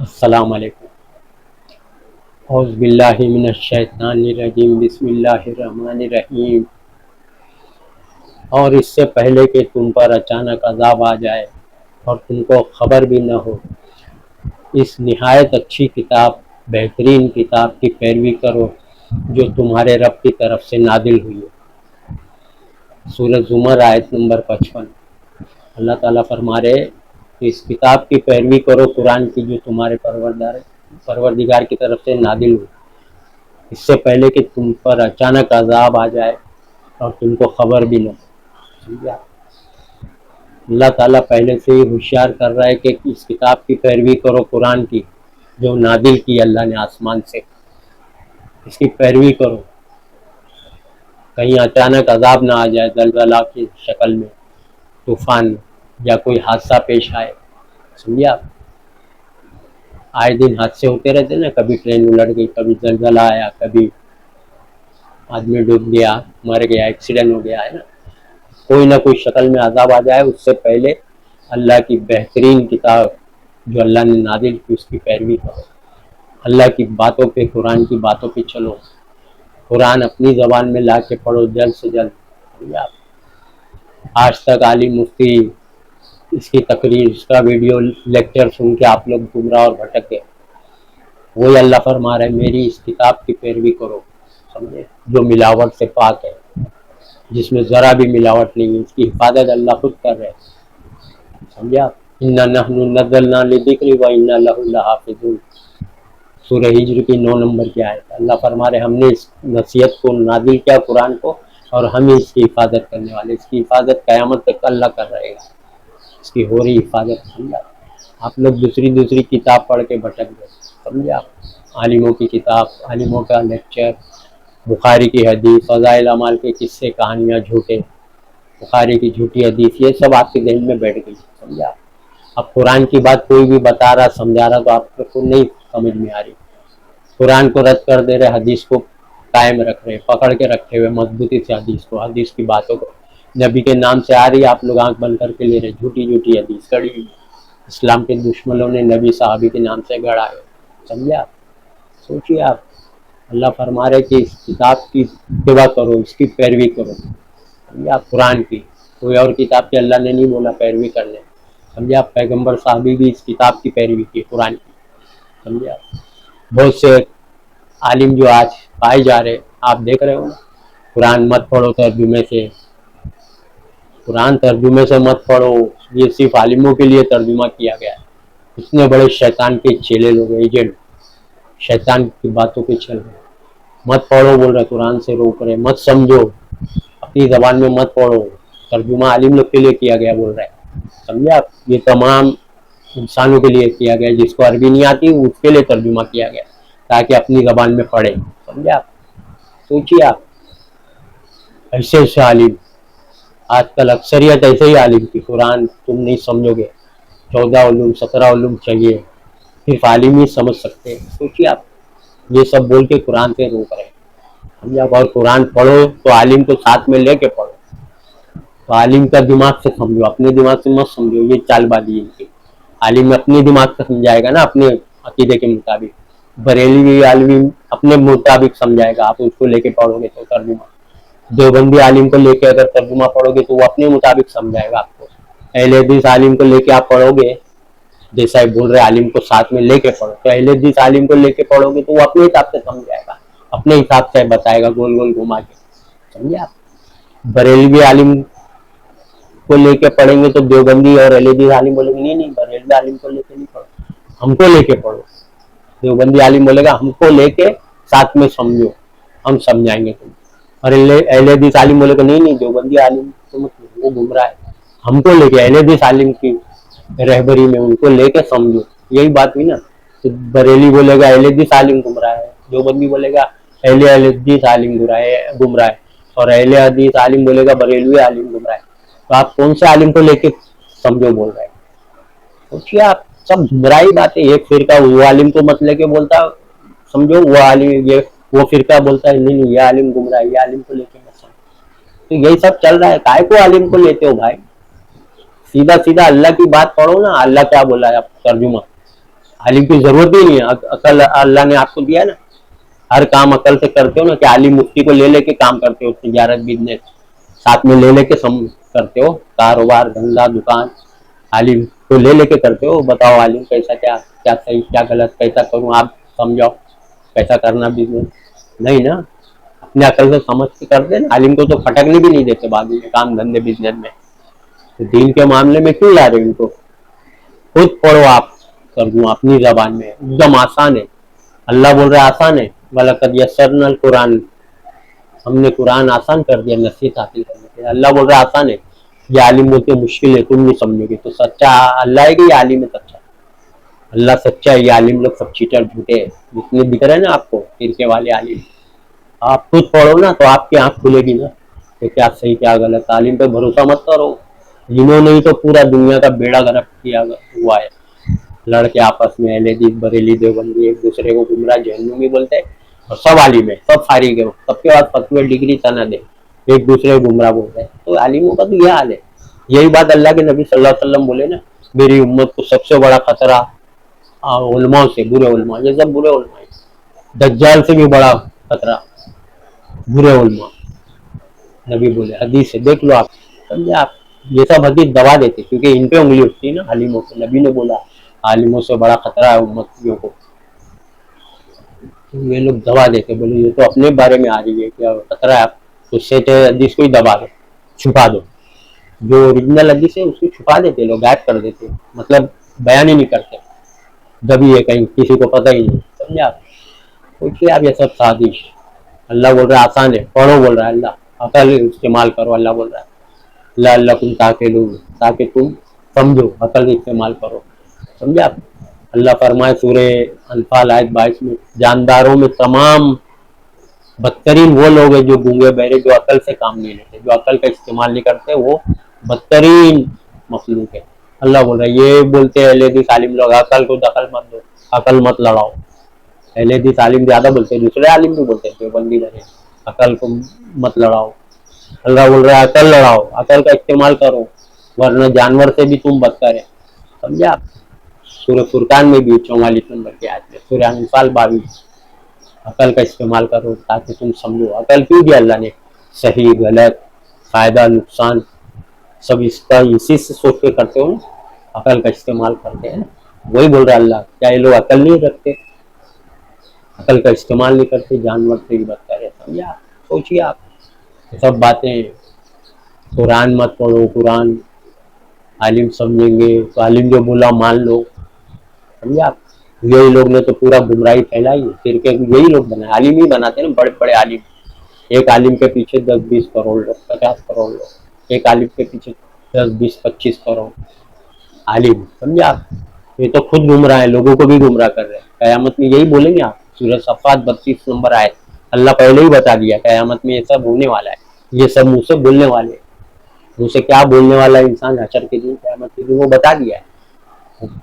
السلام علیکم۔ اعوذ باللہ من الشیطان الرجیم، بسم اللہ الرحمن الرحیم۔ اور اس سے پہلے کہ تم پر اچانک عذاب آ جائے اور تم کو خبر بھی نہ ہو، اس نہایت اچھی کتاب، بہترین کتاب کی پیروی کرو جو تمہارے رب کی طرف سے نازل ہوئی ہے۔ سورۃ زمر آیت نمبر 55۔ اللہ تعالیٰ فرما رہے کہ اس کتاب کی پیروی کرو، قرآن کی، جو تمہارے پروردگار کی طرف سے نازل ہوئی، اس سے پہلے کہ تم پر اچانک عذاب آ جائے اور تم کو خبر بھی نہ ہو۔ سمجھا؟ اللہ تعالیٰ پہلے سے ہی ہوشیار کر رہا ہے کہ اس کتاب کی پیروی کرو، قرآن کی، جو نازل کی اللہ نے آسمان سے، اس کی پیروی کرو، کہیں اچانک عذاب نہ آ جائے، زلزلہ کی شکل میں، طوفان یا کوئی حادثہ پیش آئے۔ سمجھا؟ آئے دن حادثے ہوتے رہتے نا، کبھی ٹرین الٹ گئی، کبھی زلزلہ آیا، کبھی آدمی ڈوب گیا، مر گیا، ایکسیڈنٹ ہو گیا ہے نا۔ کوئی نہ کوئی شکل میں عذاب آ جائے، اس سے پہلے اللہ کی بہترین کتاب جو اللہ نے نازل کی، اس کی پیروی کرو، اللہ کی باتوں پہ، قرآن کی باتوں پہ چلو، قرآن اپنی زبان میں لا کے پڑھو جلد سے جلد۔ آج تک عالم مفتی اس کی تقریر، اس کا ویڈیو لیکچر سن کے آپ لوگ گمراہ اور بھٹک گئے۔ وہی اللہ فرما رہے میری اس کتاب کی پیروی کرو، سمجھے، جو ملاوٹ سے پاک ہے، جس میں ذرا بھی ملاوٹ نہیں ہے، اس کی حفاظت اللہ خود کر رہے ہیں۔ سمجھا؟ اِنَّا نَحْنُ نَزَّلْنَا الذِّکْرَ وَإِنَّا لَهُ لَحَافِظُونَ، سورہ ہجر کی 9 نمبر کی آیت۔ اللہ فرما رہے ہم نے اس نصیحت کو نازل کیا، قرآن کو، اور ہم ہی اس کی حفاظت کرنے والے، اس کی حفاظت قیامت تک اللہ کر رہے گا، اس کی ہو رہی حفاظت۔ سمجھا؟ آپ لوگ دوسری کتاب پڑھ کے بھٹک گئے۔ سمجھا؟ عالموں کی کتاب، عالموں کا لیکچر، بخاری کی حدیث، فضائل اعمال کے قصے، کہانیاں، جھوٹے، بخاری کی جھوٹی حدیث، یہ سب آپ کے ذہن میں بیٹھ گئی۔ سمجھا؟ اب قرآن کی بات کوئی بھی بتا رہا، سمجھا رہا، تو آپ کو نہیں سمجھ میں آ رہی۔ قرآن کو رد کر دے رہے، حدیث کو قائم رکھ رہے، پکڑ کے رکھے ہوئے مضبوطی سے حدیث کو، حدیث کی باتوں کو، نبی کے نام سے آ رہی، آپ لوگ آنکھ بند کر کے لے رہے، جھوٹی حدیث کڑی ہوئی، اسلام کے دشمنوں نے نبی صحابی کے نام سے گڑھا ہے۔ سمجھا؟ سوچیے آپ، اللہ فرما رہے کہ اس کتاب کی اتباع کرو، اس کی پیروی کرو۔ سمجھا؟ قرآن کی، کوئی اور کتاب کی اللہ نے نہیں بولا پیروی کرنے۔ سمجھا؟ پیغمبر صحابی بھی اس کتاب کی پیروی کی، قرآن کی۔ سمجھا؟ بہت سے عالم جو آج پائے جا رہے، آپ دیکھ رہے ہو نا، قرآن مت پڑھو ترجمے سے، قرآن ترجمے سے مت پڑھو، یہ صرف عالموں کے لیے ترجمہ کیا گیا ہے۔ اتنے بڑے شیطان کے چیلے لوگ، ایجنٹ، شیطان کی باتوں پہ چل رہے، مت پڑھو بول رہے، قرآن سے روک رہے، مت سمجھو، اپنی زبان میں مت پڑھو، ترجمہ عالم لوگ کے لیے کیا گیا بول رہے۔ سمجھا؟ یہ تمام انسانوں کے لیے کیا گیا، جس کو عربی نہیں آتی اس کے لیے ترجمہ کیا گیا تاکہ اپنی زبان میں پڑھے۔ سمجھا؟ سوچیے آپ، ایسے عالم آج کل اکثریت ایسے ہی عالم کی، قرآن تم نہیں سمجھو گے، 14 علوم 17 علوم چاہیے، صرف عالم ہی سمجھ سکتے ہیں۔ سوچیے آپ، یہ سب بول کے قرآن سے روک رہے ہیں۔ سمجھا؟ اور قرآن پڑھو تو عالم کو ساتھ میں لے کے پڑھو، تو عالم کا دماغ سے سمجھو، اپنے دماغ سے مت سمجھو، یہ چال بازی ان کی۔ عالم اپنے دماغ سے سمجھائے گا نا، اپنے عقیدے کے مطابق، بریلوی عالم اپنے مطابق سمجھائے گا، آپ اس کو لے کے پڑھو گے تو ترجمہ، دیوبندی عالم کو لے کے اگر ترجمہ پڑھو گے تو وہ اپنے مطابق سمجھائے گا آپ کو، اہل حدیث عالم کو لے کے آپ پڑھو گے، جیسا بول رہے عالم کو ساتھ میں لے کے پڑھو، تو اہل حدیث عالم کو لے کے پڑھو گے تو وہ اپنے حساب سے سمجھائے گا، اپنے حساب سے بتائے گا، گول گول گھما کے۔ سمجھے آپ؟ بریلوی عالم کو لے کے پڑھیں گے تو دیوبندی اور اہل حدیث عالم بولے گے نہیں بریلوی عالم کو لے کے نہیں پڑھو، ہم کو لے کے پڑھو۔ دیوبندی عالم بولے گا ہم کو لے کے ساتھ میں سمجھو، ہم سمجھائیں گے تم۔ اور اہل حدیث عالم بولے گا نہیں دیوبندی عالم وہ گمراہ ہے، ہم کو لے کے اہل حدیث عالم کی رہبری میں ان کو لے کے سمجھو۔ یہی بات ہوئی نا، تو بریلی بولے گا اہل حدیث عالم گمراہ ہے، دیوبندی بولے گا اہل حدیث عالم گمراہ ہے، اور اہل حدیث عالم بولے گا بریلوی عالم گمراہ ہے۔ تو آپ کون سے عالم کو لے کے سمجھو بول رہے ہیں؟ سوچیے آپ، سب گمراہی باتیں۔ ایک فرقہ وہ عالم کو مت لے کے بولتا سمجھو، وہ عالم یہ وہ فرقہ بولتا ہے نہیں یہ عالم گمراہ ہے، یہ عالم کو لے کے مت سمجھو۔ تو یہی سب چل رہا ہے، کائے کو عالم کو لیتے ہو بھائی؟ سیدھا اللہ کی بات پڑھو نا، اللہ کیا بولا ہے ترجمہ، عالم کی ضرورت ہی نہیں ہے. عقل اللہ نے آپ کو دیا نا, ہر کام عقل سے کرتے ہو نا, کہ عالم مفتی کو لے کے کام کرتے ہو, تجارت بزنس ساتھ میں لے کے کرتے ہو, کاروبار دھندا دکان عالم کو لے کے کرتے ہو. بتاؤ عالم کیسا کیا صحیح کیا غلط, کیسا کروں, آپ سمجھاؤ کیسا کرنا بزنس. نہیں نا, اپنے عقل سے سمجھ کے کرتے نا. عالم کو تو پھٹکنے بھی نہیں دیتے بعد میں کام دھندے بزنس میں. تو دین کے معاملے میں کیوں لا رہے ان کو؟ خود پڑھو آپ, کر دوں اپنی زبان میں, ایک دم آسان ہے. اللہ بول رہا ہے آسان ہے, وَلَقَدْ يَسَّرْنَا الْقُرْآنَ, ہم نے قرآن آسان کر دیا نصیحت حاصل کرنے کے. اللہ بول رہا ہے آسان ہے, یہ عالم بولتے مشکل ہے, تم نہیں سمجھو گے. تو سچا اللہ ہے کہ یہ عالم ہے سچا؟ اللہ سچا ہے, یہ عالم لوگ سب چیٹر جھوٹے ہیں. جتنے دکھ رہے ہیں نا آپ کو فرقے والے عالم, آپ خود پڑھو نا تو آپ کی آنکھ کھلے گی نا کہ کیا صحیح کیا غلط. عالم پہ بھروسہ مت کرو, جنہوں نے تو پورا دنیا کا بیڑا غرق کیا ہوا ہے. لڑکے آپس میں اہل حدیث بریلی دیوبندی ایک دوسرے کو گمراہ جہنمی بولتے ہیں, اور سب عالم ہے, سب فارغ ہے, سب کے پاس فتوی ڈگری سند ہے, ایک دوسرے کو گمراہ بولتے ہیں. تو عالموں کا تو یہ حال ہے. یہی بات اللہ کے نبی صلی اللہ علیہ وسلم بولے نا, میری امت کو سب سے بڑا خطرہ علماء سے, برے علماء, یہ سب برے علماء ہیں. دجال سے بھی بڑا خطرہ برے علماء, نبی بولے, حدیث سے دیکھ لو آپ, سمجھے آپ. یہ سب حدیث دبا دیتے کیونکہ ان پہ انگلی اٹھتی ہے نا عالموں کو. نبی نے بولا عالموں سے بڑا خطرہ ہے امتیوں کو, یہ لوگ دبا دیتے, بولے یہ تو اپنے بارے میں آ رہی ہے کیا خطرہ ہے, آپ اس سے حدیث کو ہی دبا دو, چھپا دو. جو اوریجنل حدیث ہے اس کو چھپا دیتے لوگ, غائب کر دیتے, مطلب بیان ہی نہیں کرتے, دبی ہے کہیں کسی کو پتہ ہی نہیں. سمجھے آپ. پوچھیے آپ یہ سب سازش. اللہ بول رہا ہے آسان ہے, پڑھو بول رہا ہے اللہ, عقل استعمال کرو. اللہ بول رہا ہے لعلکم تعقلون, تاکہ تم سمجھو, عقل استعمال کرو. سمجھے آپ. اللہ فرمائے سورہ انفال آیت 22 میں, جانداروں میں تمام بدترین وہ لوگ ہیں جو گونگے بہرے, جو عقل سے کام نہیں لیتے, جو عقل کا استعمال نہیں کرتے, وہ بدترین مخلوق ہے. اللہ بول رہا ہے, یہ بولتے ہیں اہل حدیث عالم لوگ عقل کو دخل مت دو, عقل مت لڑاؤ. اہل حدیث عالم زیادہ بولتے ہیں, دوسرے عالم بھی بولتے ہیں بندی بنے, عقل کو مت لڑاؤ. اللہ بول رہا ہے عقل لڑاؤ, عقل کا استعمال کرو, ورنہ جانور سے بھی تم بدتر ہے. سمجھے آپ. سورہ فرقان میں بھی 44 نمبر کی آیت میں, سورہ انفال 22, عقل کا استعمال کرو تاکہ تم سمجھو. عقل کیوں دیا اللہ نے؟ صحیح غلط فائدہ نقصان سب اس کا اسی سے سوچ کے کرتے ہو نا, عقل کا استعمال کرتے ہیں. وہی بول رہا اللہ, کیا یہ لوگ عقل نہیں رکھتے, عقل کا استعمال نہیں کرتے, جانور سے بھی بدتر ہے. سمجھے آپ. سوچیے آپ. یہ سب باتیں, قرآن مت پڑھو, قرآن عالم سمجھیں گے تو عالم جو بولا مان لو. سمجھے آپ. یہی لوگ نے تو پورا گمراہی پھیلائی ہے, فرقے یہی لوگ بنائے, عالم ہی بناتے ہیں نا, بڑے بڑے عالم. ایک عالم کے پیچھے 10-20 کروڑ لوگ, 50 کروڑ لوگ, ایک عالم کے پیچھے 10-20-25 کروڑ عالم. سمجھے آپ. یہ تو خود گمراہ ہیں, لوگوں کو بھی گمراہ کر رہے ہیں. قیامت میں یہی بولیں گے آپ. سورہ صفات 32 نمبر آیت, اللہ پہلے ہی بتا دیا قیامت میں یہ سب ہونے والا ہے. یہ سب منہ سے بولنے والے, منہ سے کیا بولنے والا انسان حشر کے دن قیامت کے دن وہ بتا دیا ہے.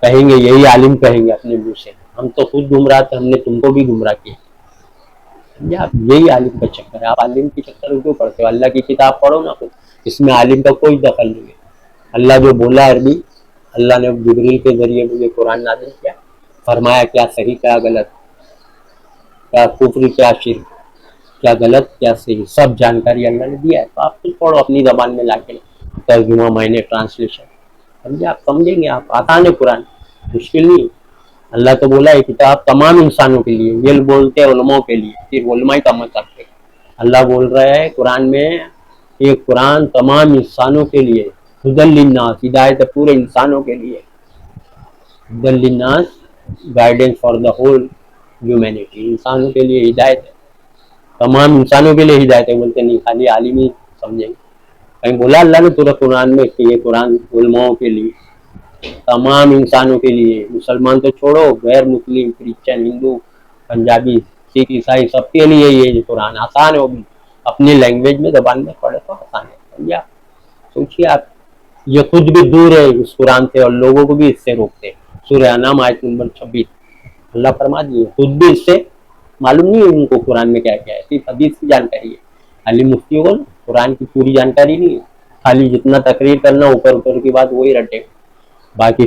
کہیں گے یہی عالم کہیں گے اپنے منہ سے, ہم تو خود گمراہ تھے, ہم نے تم کو بھی گمراہ کیا. آپ یہی عالم کا چکر ہے. آپ عالم کی چکر میں کیوں پڑھتے ہو؟ اللہ کی کتاب پڑھو نا, اس میں عالم کا کوئی دخل نہیں ہے. اللہ جو بولا عربی, اللہ نے جبریل کے ذریعے مجھے قرآن نازل کیا, فرمایا کیا صحیح کیا غلط, کیا کفر کیا شرک, کیا غلط کیا صحیح, سب جانکاری اللہ نے دیا ہے. تو آپ خود پڑھو اپنی زبان میں لا کے, ترجمہ معنی ٹرانسلیشن. سمجھے آپ. سمجھیں گے آپ. آسان ہے قرآن, مشکل نہیں. اللہ تو بولا ہے کتاب تمام انسانوں کے لیے, یہ بولتے ہیں علماء کے لیے, صرف علماء کا مطلب ہے. اللہ بول رہا ہے قرآن میں, یہ قرآن تمام انسانوں کے لیے, ہدی للناس, ہدایت پورے انسانوں کے لیے, ہدی للناس, guidance for the whole humanity, انسانوں کے لیے ہدایت ہے, تمام انسانوں کے لیے ہدایت ہے. بولتے نہیں خالی عالم ہی سمجھیں گے. کہیں بولا اللہ نے پورا قرآن میں کہ یہ قرآن علماؤں کے لیے, تمام انسانوں کے لیے, مسلمان تو چھوڑو, غیر مسلم, کرسچن, ہندو, پنجابی, سکھ, عیسائی, سب کے لیے یہ قرآن آسان ہے. وہ بھی اپنی لینگویج میں زبان میں پڑھے تو آسان ہے. سمجھا. سوچیے آپ. یہ خود بھی دور ہے اس قرآن سے اور لوگوں کو بھی اس سے روکتے. سورہ انعام آیت نمبر 26, اللہ فرما دیے خود بھی اس سے معلوم نہیں ہے ان کو قرآن میں کیا کیا ہے, صرف حدیث کی جانکاری ہے. عالم مفتی کو قرآن کی پوری جانکاری نہیں ہے, خالی جتنا تقریر کرنا اوپر اوپر کی بات وہی رٹے, باقی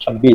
26।